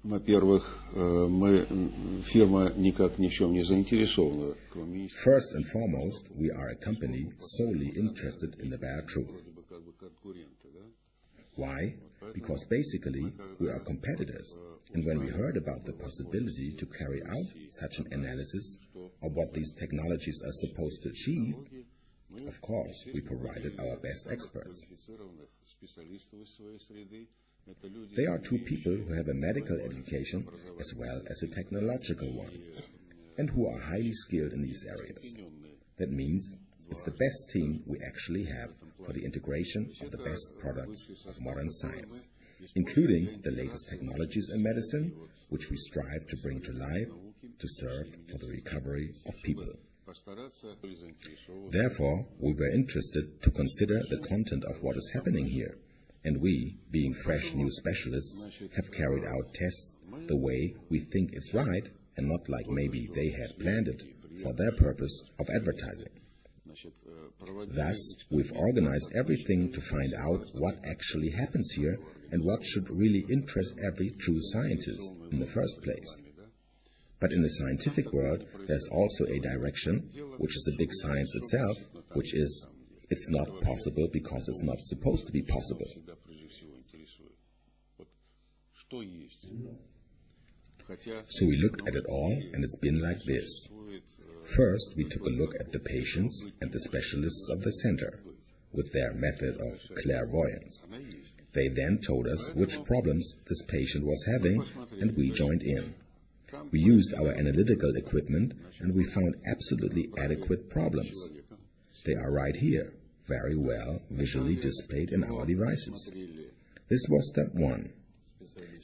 Во-первых, фирма никак ни в чем не заинтересована, кроме... First and foremost, we are a company solely interested in the bare truth. Why? Because basically we are competitors, and when we heard about the possibility to carry out such an analysis of what these technologies are supposed to achieve, of course we provided our best experts. They are two people who have a medical education as well as a technological one, and who are highly skilled in these areas. That means it's the best team we actually have for the integration of the best products of modern science, including the latest technologies in medicine, which we strive to bring to life to serve for the recovery of people. Therefore, we were interested to consider the content of what is happening here, and we, being fresh new specialists, have carried out tests the way we think it's right and not like maybe they had planned it for their purpose of advertising. Thus, we've organized everything to find out what actually happens here and what should really interest every true scientist in the first place. But in the scientific world, there's also a direction, which is a big science itself, which is, it's not possible because it's not supposed to be possible. So we looked at it all, and it's been like this. First, we took a look at the patients and the specialists of the center, with their method of clairvoyance. They then told us which problems this patient was having, and we joined in. We used our analytical equipment, and we found absolutely adequate problems. They are right here, very well visually displayed in our devices. This was step one.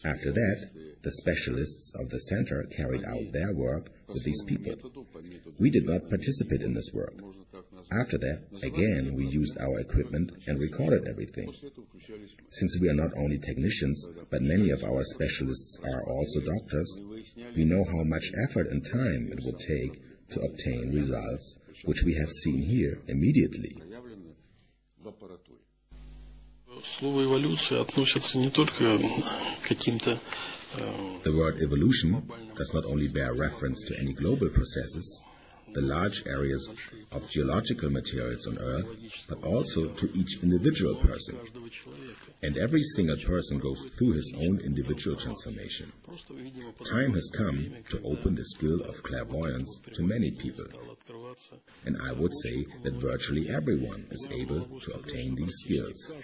After that, the specialists of the center carried out their work with these people. We did not participate in this work. After that, again, we used our equipment and recorded everything. Since we are not only technicians, but many of our specialists are also doctors, we know how much effort and time it would take to obtain results, which we have seen here immediately. The word evolution does not only bear reference to any global processes, the large areas of geological materials on Earth, but also to each individual person. And every single person goes through his own individual transformation. Time has come to open the skill of clairvoyance to many people. And I would say that virtually everyone is able to obtain these skills.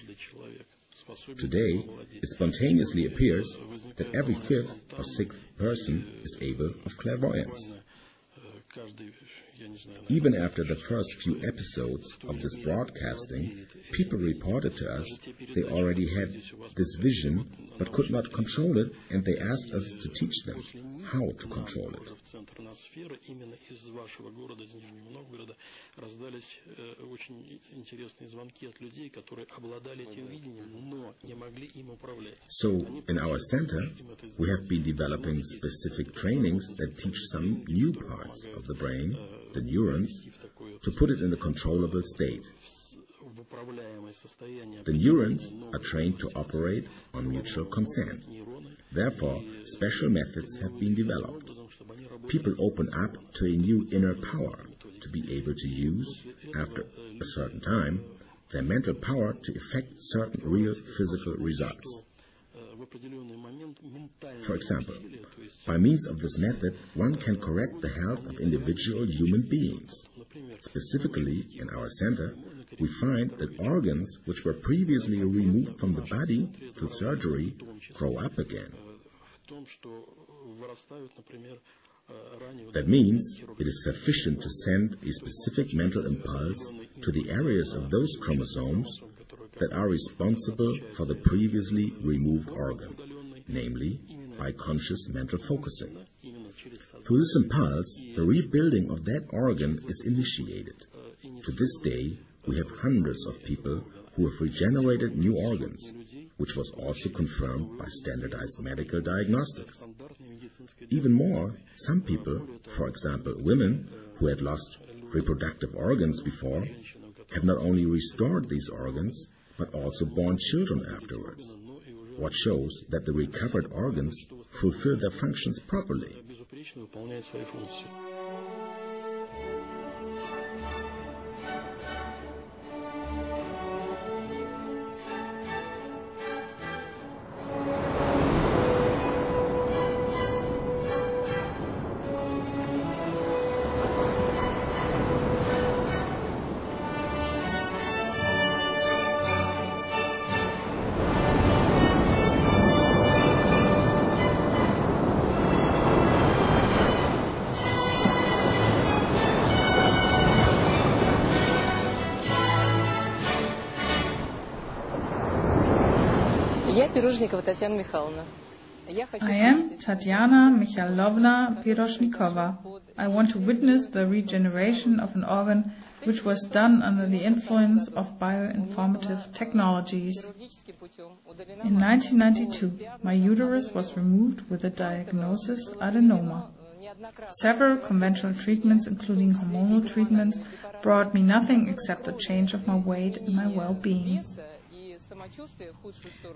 Today, it spontaneously appears that every fifth or sixth person is able of clairvoyance. Even after the first few episodes of this broadcasting, people reported to us they already had this vision but could not control it, and they asked us to teach them how to control it. So, in our center, we have been developing specific trainings that teach some new parts of the brain, the neurons, to put it in a controllable state. The neurons are trained to operate on mutual consent. Therefore, special methods have been developed. People open up to a new inner power to be able to use, after a certain time, their mental power to effect certain real physical results. For example, by means of this method, one can correct the health of individual human beings. Specifically, in our center, we find that organs which were previously removed from the body through surgery grow up again. That means it is sufficient to send a specific mental impulse to the areas of those chromosomes that are responsible for the previously removed organ, namely by conscious mental focusing. Through this impulse, the rebuilding of that organ is initiated. To this day, we have hundreds of people who have regenerated new organs, which was also confirmed by standardized medical diagnostics. Even more, some people, for example women who had lost reproductive organs before, have not only restored these organs, but also born children afterwards. what shows that the recovered organs fulfill their functions properly. I am Tatiana Mikhailovna Piroshnikova. I want to witness the regeneration of an organ which was done under the influence of bioinformative technologies. In 1992, my uterus was removed with the diagnosis adenoma. Several conventional treatments, including hormonal treatments, brought me nothing except the change of my weight and my well-being.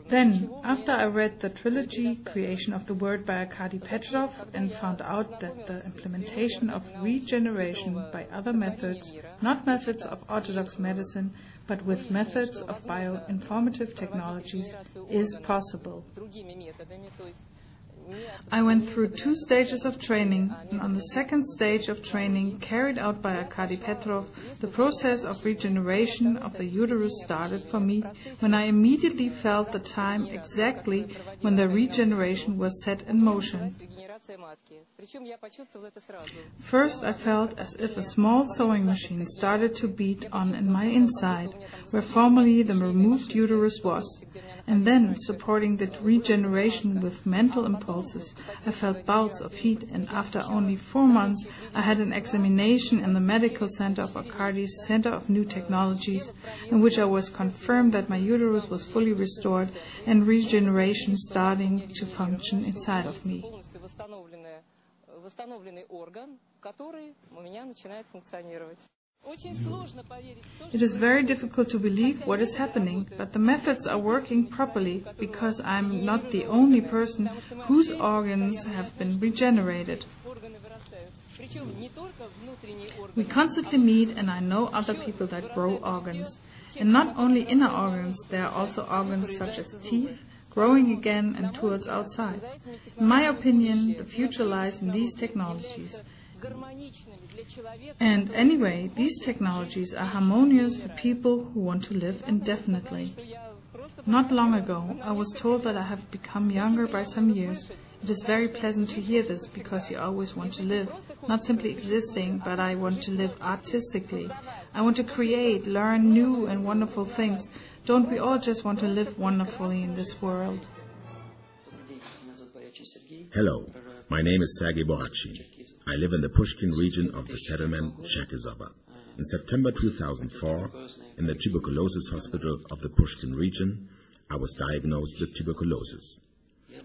Then, after I read the trilogy Creation of the Word by Arcady Petrov and found out that the implementation of regeneration by other methods, not methods of orthodox medicine, but with methods of bioinformative technologies, is possible. I went through 2 stages of training, and on the second stage of training, carried out by Arcady Petrov, the process of regeneration of the uterus started for me when I immediately felt the time exactly when the regeneration was set in motion. First, I felt as if a small sewing machine started to beat on in my inside, where formerly the removed uterus was. And then, supporting the regeneration with mental impulses, I felt bouts of heat, and after only 4 months, I had an examination in the medical center of Arcady's Center of New Technologies, in which I was confirmed that my uterus was fully restored and regeneration starting to function inside of me. It is very difficult to believe what is happening, but the methods are working properly because I'm not the only person whose organs have been regenerated. We constantly meet, and I know other people that grow organs. And not only inner organs, there are also organs such as teeth, growing again and tools outside. In my opinion, the future lies in these technologies. And anyway, these technologies are harmonious for people who want to live indefinitely. Not long ago, I was told that I have become younger by some years. It is very pleasant to hear this because you always want to live, not simply existing, but I want to live artistically. I want to create, learn new and wonderful things. Don't we all just want to live wonderfully in this world? Hello, my name is Sergei Borachin. I live in the Pushkin region of the settlement Cherkesova. In September 2004, in the tuberculosis hospital of the Pushkin region, I was diagnosed with tuberculosis.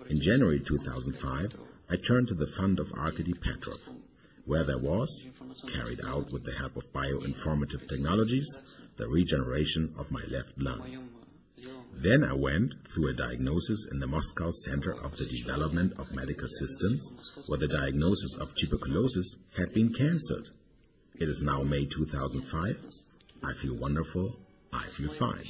In January 2005, I turned to the fund of Arcady Petrov, where there was, carried out with the help of bioinformative technologies, the regeneration of my left lung. Then I went through a diagnosis in the Moscow Center of the Development of Medical Systems, where the diagnosis of tuberculosis had been cancelled. It is now May 2005. I feel wonderful. I feel fine.